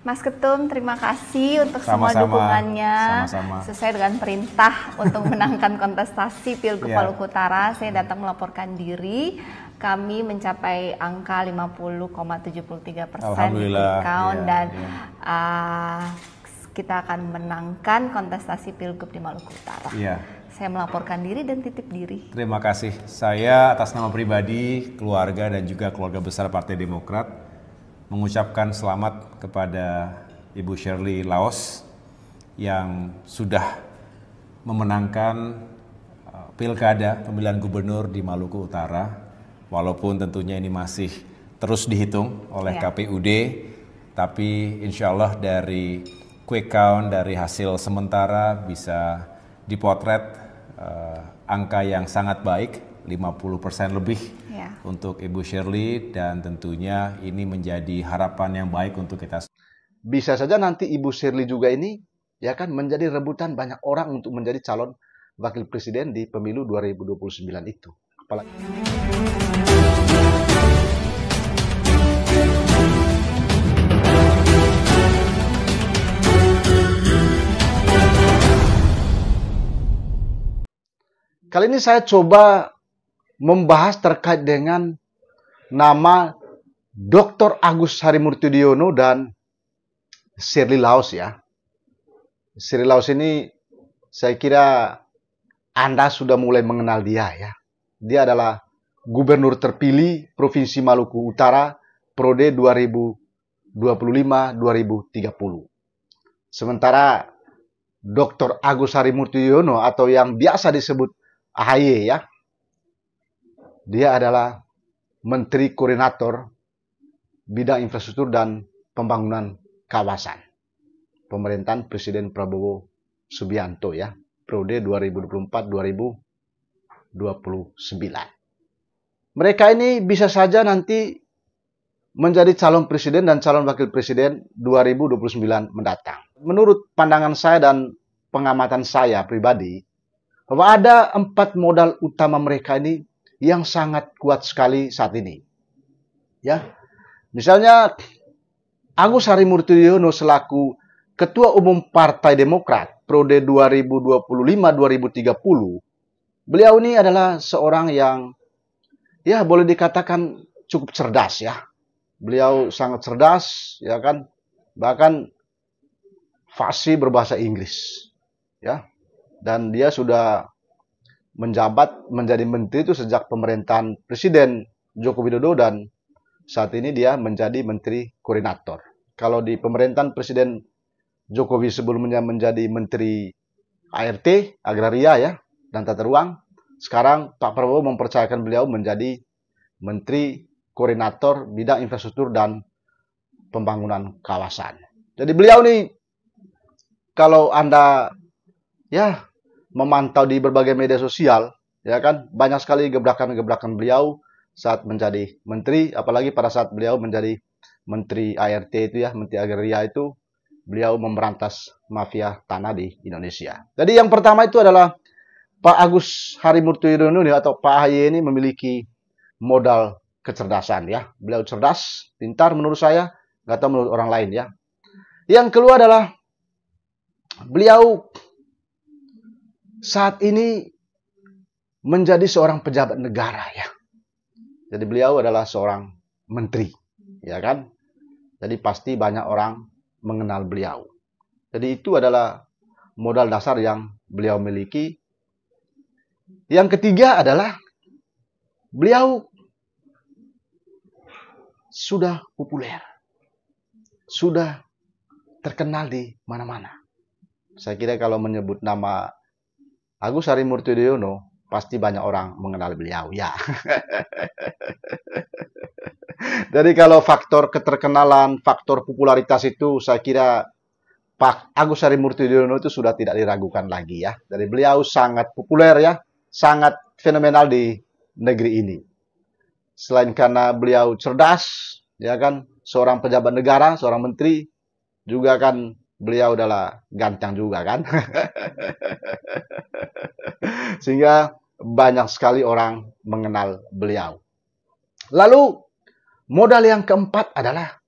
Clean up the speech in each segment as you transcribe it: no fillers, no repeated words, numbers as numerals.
Mas Ketum, terima kasih untuk semua Sama-sama. dukungannya. Sama-sama. Sesuai dengan perintah untuk menangkan kontestasi Pilgub Iya. Maluku Utara, saya datang melaporkan diri. Kami mencapai angka 50,73% Alhamdulillah, quick count iya, dan iya. kita akan menangkan kontestasi Pilgub di Maluku Utara. Iya. Saya melaporkan diri dan titip diri. Terima kasih. Saya atas nama pribadi, keluarga dan juga keluarga besar Partai Demokrat mengucapkan selamat kepada Ibu Shirley Laos yang sudah memenangkan pilkada pemilihan gubernur di Maluku Utara, walaupun tentunya ini masih terus dihitung oleh KPUD, tapi insya Allah dari quick count, dari hasil sementara bisa dipotret angka yang sangat baik, 50% lebih untuk Ibu Shirley, dan tentunya ini menjadi harapan yang baik untuk kita. Bisa saja nanti Ibu Shirley juga ini ya kan menjadi rebutan banyak orang untuk menjadi calon wakil presiden di pemilu 2029 itu. Apalagi kali ini saya coba membahas terkait dengan nama Dr. Agus Harimurti Yudhoyono dan Shirley Laos ya. Shirley Laos ini saya kira Anda sudah mulai mengenal dia ya. Dia adalah gubernur terpilih Provinsi Maluku Utara periode 2025-2030. Sementara Dr. Agus Harimurti Yudhoyono atau yang biasa disebut AHY ya. Dia adalah Menteri Koordinator Bidang Infrastruktur dan Pembangunan Kawasan pemerintahan Presiden Prabowo Subianto ya, periode 2024-2029. Mereka ini bisa saja nanti menjadi calon presiden dan calon wakil presiden 2029 mendatang. Menurut pandangan saya dan pengamatan saya pribadi, bahwa ada 4 modal utama mereka ini yang sangat kuat sekali saat ini. Ya, misalnya Agus Harimurti Yudhoyono selaku Ketua Umum Partai Demokrat periode 2025-2030, beliau ini adalah seorang yang ya boleh dikatakan cukup cerdas ya. Beliau sangat cerdas ya kan, bahkan fasih berbahasa Inggris ya. Dan dia sudah menjabat menjadi menteri itu sejak pemerintahan Presiden Joko Widodo dan saat ini dia menjadi menteri koordinator. Kalau di pemerintahan Presiden Jokowi sebelumnya menjadi menteri ART, Agraria ya, dan Tata Ruang, sekarang Pak Prabowo mempercayakan beliau menjadi menteri koordinator bidang infrastruktur dan pembangunan kawasan. Jadi beliau nih kalau Anda ya memantau di berbagai media sosial, ya kan, banyak sekali gebrakan-gebrakan beliau saat menjadi menteri, apalagi pada saat beliau menjadi menteri ART itu ya, menteri agraria itu, beliau memberantas mafia tanah di Indonesia. Jadi yang pertama itu adalah Pak Agus Harimurti Yudhoyono atau Pak AHY ini memiliki modal kecerdasan ya. Beliau cerdas, pintar menurut saya, nggak tahu menurut orang lain ya. Yang kedua adalah beliau saat ini menjadi seorang pejabat negara ya. Jadi beliau adalah seorang menteri, ya kan? Jadi pasti banyak orang mengenal beliau. Jadi itu adalah modal dasar yang beliau miliki. Yang ketiga adalah beliau sudah populer. Sudah terkenal di mana-mana. Saya kira kalau menyebut nama Agus Harimurti Yudhoyono, pasti banyak orang mengenal beliau, ya. Jadi kalau faktor keterkenalan, faktor popularitas itu, saya kira Pak Agus Harimurti Yudhoyono itu sudah tidak diragukan lagi, ya. Jadi beliau sangat populer, ya, sangat fenomenal di negeri ini. Selain karena beliau cerdas, ya kan, seorang pejabat negara, seorang menteri, juga kan beliau adalah ganteng juga kan. Sehingga banyak sekali orang mengenal beliau. Lalu modal yang keempat adalah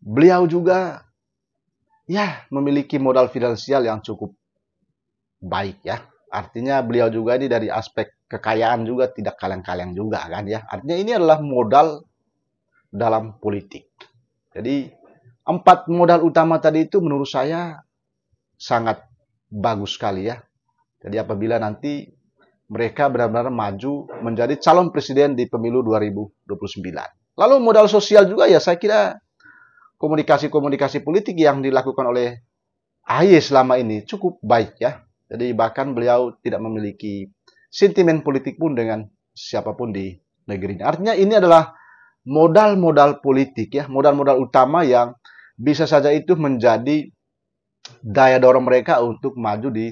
beliau juga ya memiliki modal finansial yang cukup baik ya. Artinya beliau juga ini dari aspek kekayaan juga tidak kaleng-kaleng juga kan ya. Artinya ini adalah modal dalam politik. Jadi 4 modal utama tadi itu menurut saya sangat bagus sekali ya. Jadi apabila nanti mereka benar-benar maju menjadi calon presiden di pemilu 2029. Lalu modal sosial juga ya, saya kira komunikasi-komunikasi politik yang dilakukan oleh AHY selama ini cukup baik ya. Jadi bahkan beliau tidak memiliki sentimen politik pun dengan siapapun di negeri ini. Artinya ini adalah modal-modal politik ya, modal-modal utama yang bisa saja itu menjadi daya dorong mereka untuk maju di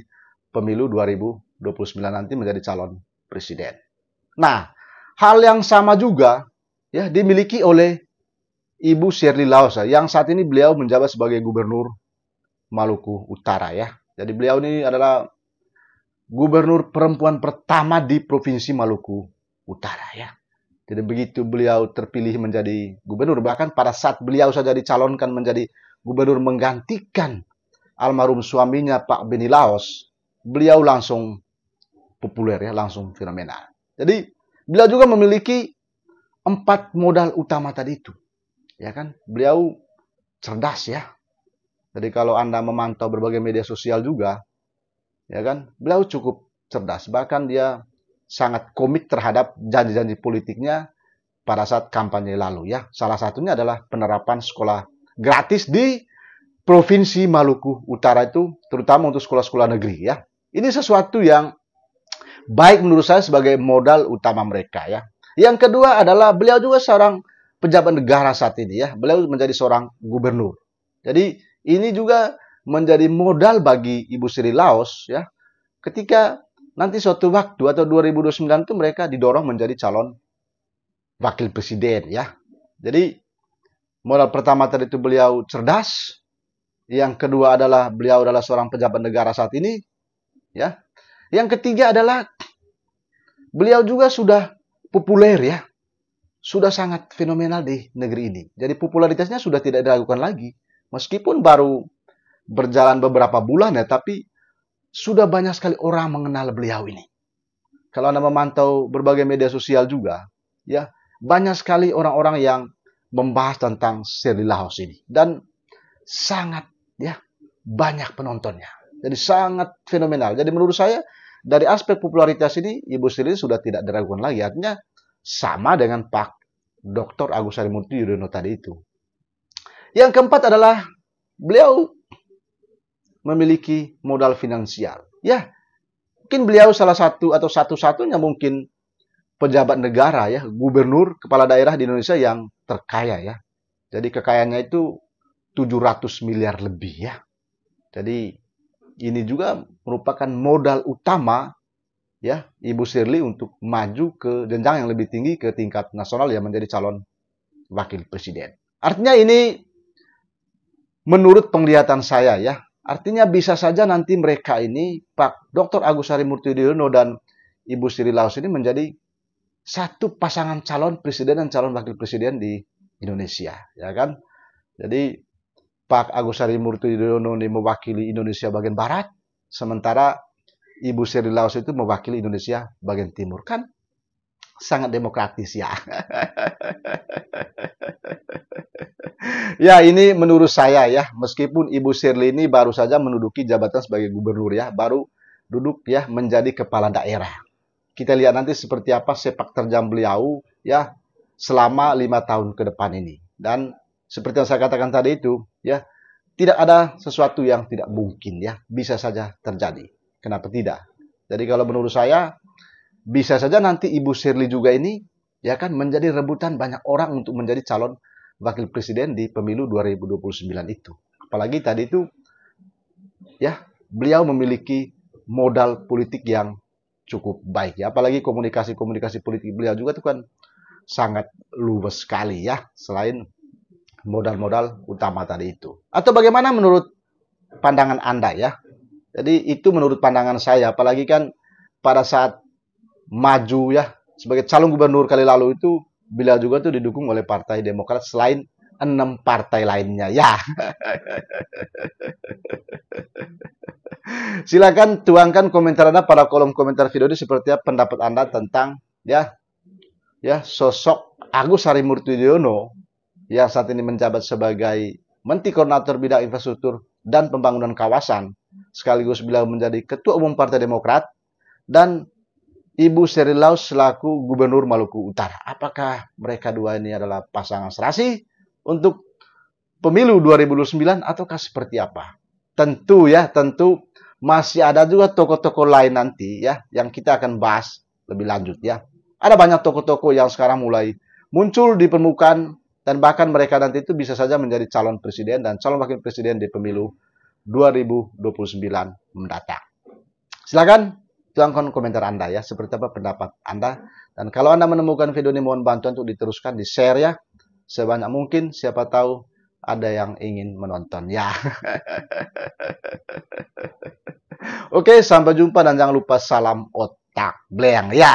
pemilu 2029 nanti menjadi calon presiden. Nah, hal yang sama juga ya dimiliki oleh Ibu Shirley Laos yang saat ini beliau menjabat sebagai gubernur Maluku Utara ya. Jadi beliau ini adalah gubernur perempuan pertama di Provinsi Maluku Utara ya. Jadi begitu beliau terpilih menjadi gubernur, bahkan pada saat beliau saja dicalonkan menjadi gubernur menggantikan almarhum suaminya Pak Beni Laos, beliau langsung populer ya, langsung fenomenal. Jadi beliau juga memiliki 4 modal utama tadi itu. Ya kan? Beliau cerdas ya. Jadi kalau Anda memantau berbagai media sosial juga, ya kan? Beliau cukup cerdas. Bahkan dia sangat komit terhadap janji-janji politiknya pada saat kampanye lalu ya. Salah satunya adalah penerapan sekolah gratis di Provinsi Maluku Utara itu, terutama untuk sekolah-sekolah negeri ya. Ini sesuatu yang baik menurut saya sebagai modal utama mereka ya. Yang kedua adalah beliau juga seorang pejabat negara saat ini ya. Beliau menjadi seorang gubernur. Jadi ini juga menjadi modal bagi Ibu Shirley Laos ya. Ketika nanti suatu waktu atau 2029 itu mereka didorong menjadi calon wakil presiden ya. Jadi modal pertama tadi itu beliau cerdas. Yang kedua adalah beliau adalah seorang pejabat negara saat ini ya. Yang ketiga adalah beliau juga sudah populer ya. Sudah sangat fenomenal di negeri ini. Jadi popularitasnya sudah tidak diragukan lagi. Meskipun baru berjalan beberapa bulan ya, tapi sudah banyak sekali orang mengenal beliau ini. Kalau Anda memantau berbagai media sosial juga, ya banyak sekali orang-orang yang membahas tentang Shirley Laos ini. Dan sangat ya banyak penontonnya. Jadi sangat fenomenal. Jadi menurut saya dari aspek popularitas ini Ibu Shirley sudah tidak diragukan lagi. Artinya sama dengan Pak Dr. Agus Harimurti Yudhoyono tadi itu. Yang keempat adalah beliau memiliki modal finansial. Ya, mungkin beliau salah satu atau satu-satunya mungkin pejabat negara ya, gubernur, kepala daerah di Indonesia yang terkaya ya. Jadi kekayaannya itu 700 miliar lebih ya. Jadi ini juga merupakan modal utama ya Ibu Shirley untuk maju ke jenjang yang lebih tinggi ke tingkat nasional ya menjadi calon wakil presiden. Artinya ini menurut penglihatan saya ya, artinya bisa saja nanti mereka ini Pak Dr. Agus Harimurti Yudhoyono dan Ibu Shirley Laos ini menjadi satu pasangan calon presiden dan calon wakil presiden di Indonesia, ya kan? Jadi Pak Agus Harimurti Yudhoyono ini mewakili Indonesia bagian barat, sementara Ibu Shirley Laos itu mewakili Indonesia bagian timur. Kan sangat demokratis ya. Ya ini menurut saya ya, meskipun Ibu Shirley ini baru saja menduduki jabatan sebagai gubernur ya, baru duduk ya menjadi kepala daerah. Kita lihat nanti seperti apa sepak terjang beliau ya selama 5 tahun ke depan ini. Dan seperti yang saya katakan tadi itu ya, tidak ada sesuatu yang tidak mungkin ya, bisa saja terjadi. Kenapa tidak? Jadi kalau menurut saya bisa saja nanti Ibu Shirley juga ini ya kan menjadi rebutan banyak orang untuk menjadi calon wakil presiden di pemilu 2029 itu. Apalagi tadi itu ya beliau memiliki modal politik yang cukup baik ya. Apalagi komunikasi-komunikasi politik beliau juga itu kan sangat luwes sekali ya, selain modal-modal utama tadi itu. Atau bagaimana menurut pandangan Anda ya? Jadi itu menurut pandangan saya, apalagi kan pada saat maju ya sebagai calon gubernur kali lalu itu beliau juga tuh didukung oleh Partai Demokrat selain 6 partai lainnya ya. Silakan tuangkan komentar Anda pada kolom komentar video ini seperti apa pendapat Anda tentang ya sosok Agus Harimurti Yudhoyono yang saat ini menjabat sebagai Menteri Koordinator Bidang Infrastruktur dan Pembangunan Kawasan, sekaligus beliau menjadi Ketua Umum Partai Demokrat, dan Ibu Sheryl Laos selaku Gubernur Maluku Utara. Apakah mereka dua ini adalah pasangan serasi untuk pemilu 2029 ataukah seperti apa? Tentu masih ada juga tokoh-tokoh lain nanti ya yang kita akan bahas lebih lanjut ya. Ada banyak tokoh-tokoh yang sekarang mulai muncul di permukaan dan bahkan mereka nanti itu bisa saja menjadi calon presiden dan calon wakil presiden di pemilu 2029 mendatang. Silakan tuangkan komentar Anda ya, seperti apa pendapat Anda. Dan kalau Anda menemukan video ini, mohon bantuan untuk diteruskan, di-share ya sebanyak mungkin, siapa tahu ada yang ingin menonton ya. Oke, sampai jumpa dan jangan lupa salam otak bleng ya.